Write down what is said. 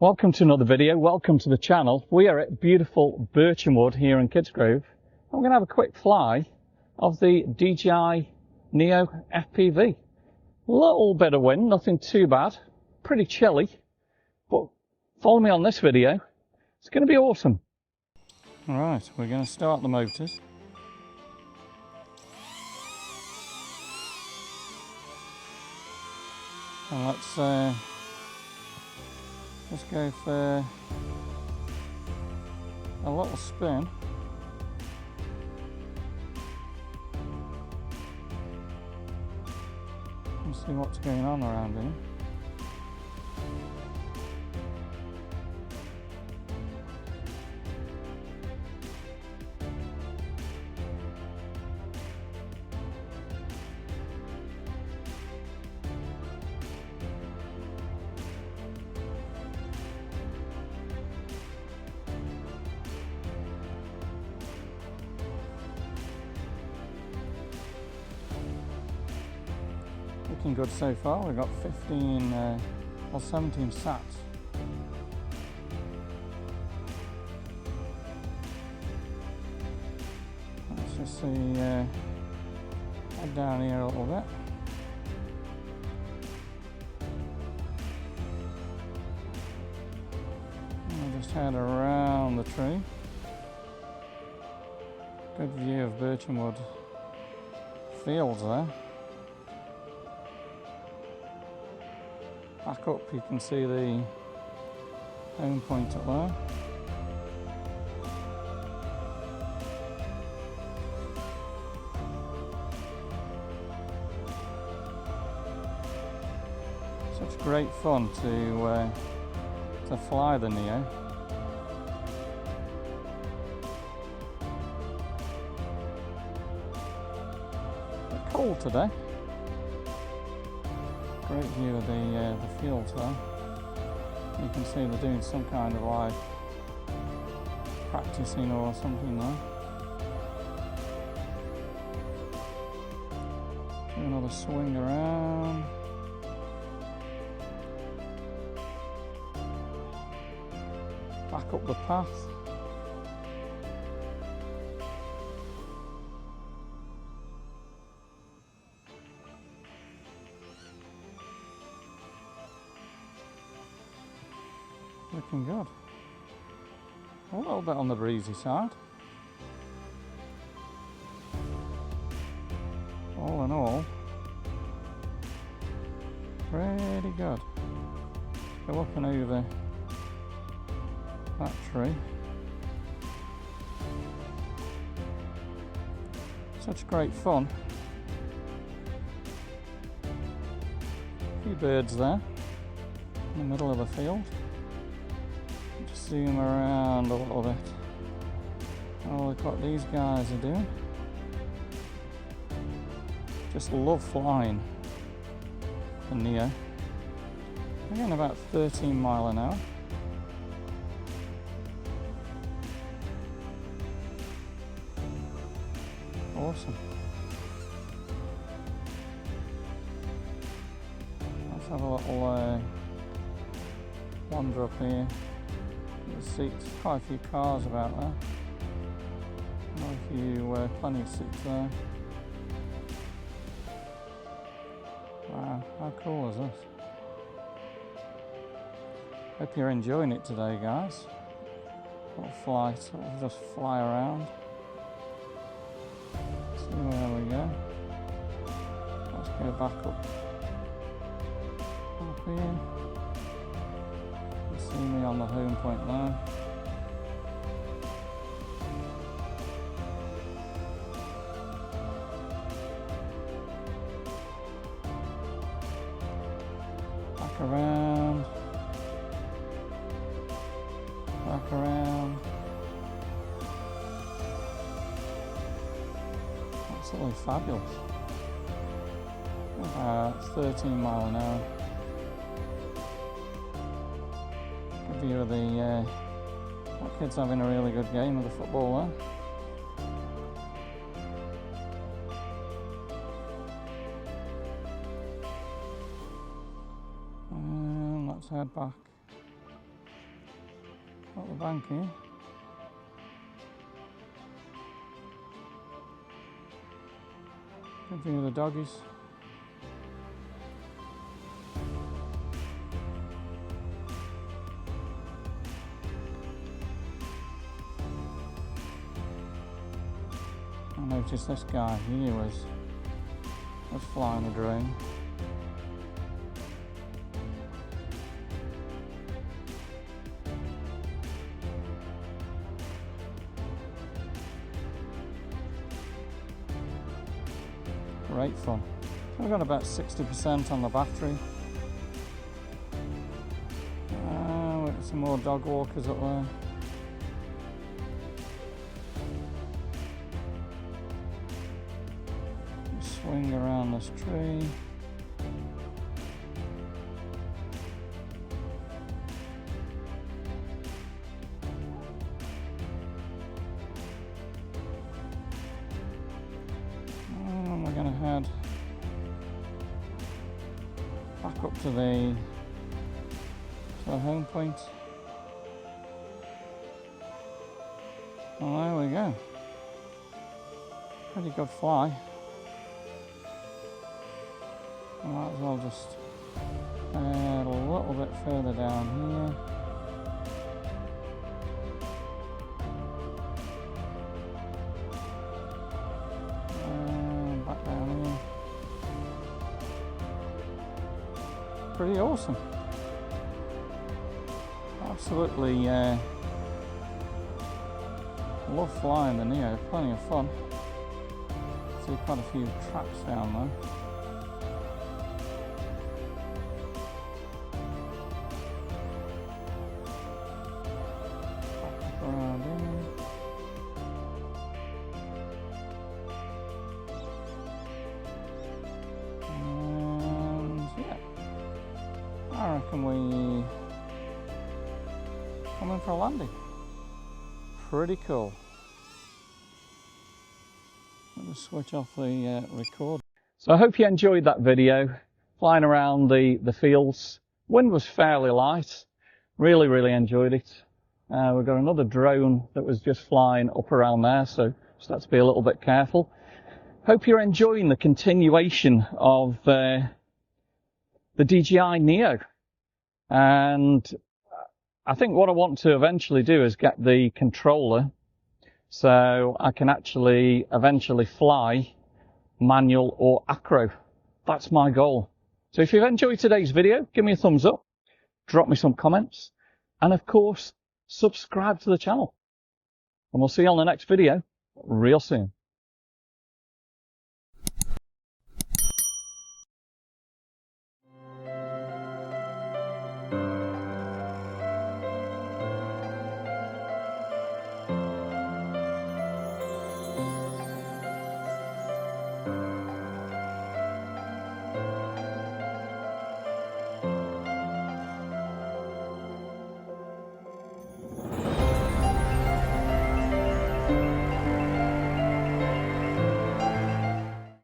Welcome to another video. Welcome to the channel. We are at beautiful Birchenwood here in Kidsgrove. I'm going to have a quick fly of the DJI Neo FPV. A little bit of wind, nothing too bad. Pretty chilly, but follow me on this video. It's going to be awesome. Alright, we're going to start the motors. And let's go for a little spin. And see what's going on around here. Looking good so far. We've got 15 or 17 sats. Let's just see, head down here a little bit. And we'll just head around the tree. Good view of Birchenwood fields there. Back up, you can see the home point up there. Such great fun to fly the Neo. It's cold today. Great view of the fields there. You can see they're doing some kind of like practicing or something there. Do another swing around. Back up the path. Looking good. A little bit on the breezy side. All in all, pretty good. Go up and over that tree. Such great fun. A few birds there in the middle of the field. Just zoom around a little bit. Oh, look what these guys are doing. Just love flying the Neo. We're getting about 13 miles an hour. Awesome. Let's have a little wander up here. The seats, quite a few cars about there. Plenty of seats there. Wow, how cool is this? Hope you're enjoying it today, guys. Little flight, we'll just fly around. See where we go. Let's go back up here. See me on the home point there. Back around. Back around. Absolutely fabulous. About 13 miles an hour. View of the kids having a really good game of the football there. And let's head back Got the bank here. Good view of the doggies. I noticed this guy here was flying a drone. Great fun. So I've got about 60% on the battery. Some more dog walkers up there. Swing around this tree. And we're going to head back up to the home point. And there we go. Pretty good fly. I might as well just add a little bit further down here. And back down here. Pretty awesome. Absolutely love flying the Neo, plenty of fun. See quite a few tracks down there. I reckon we come in for a landing. Pretty cool. Let me switch off the record. So I hope you enjoyed that video, flying around the fields. Wind was fairly light. Really enjoyed it. We've got another drone that was just flying up around there, so just have to be a little bit careful. Hope you're enjoying the continuation of the DJI Neo. And I think what I want to eventually do is get the controller so I can actually eventually fly manual or acro. That's my goal. So if you've enjoyed today's video, give me a thumbs up, drop me some comments, and of course, subscribe to the channel. And we'll see you on the next video real soon.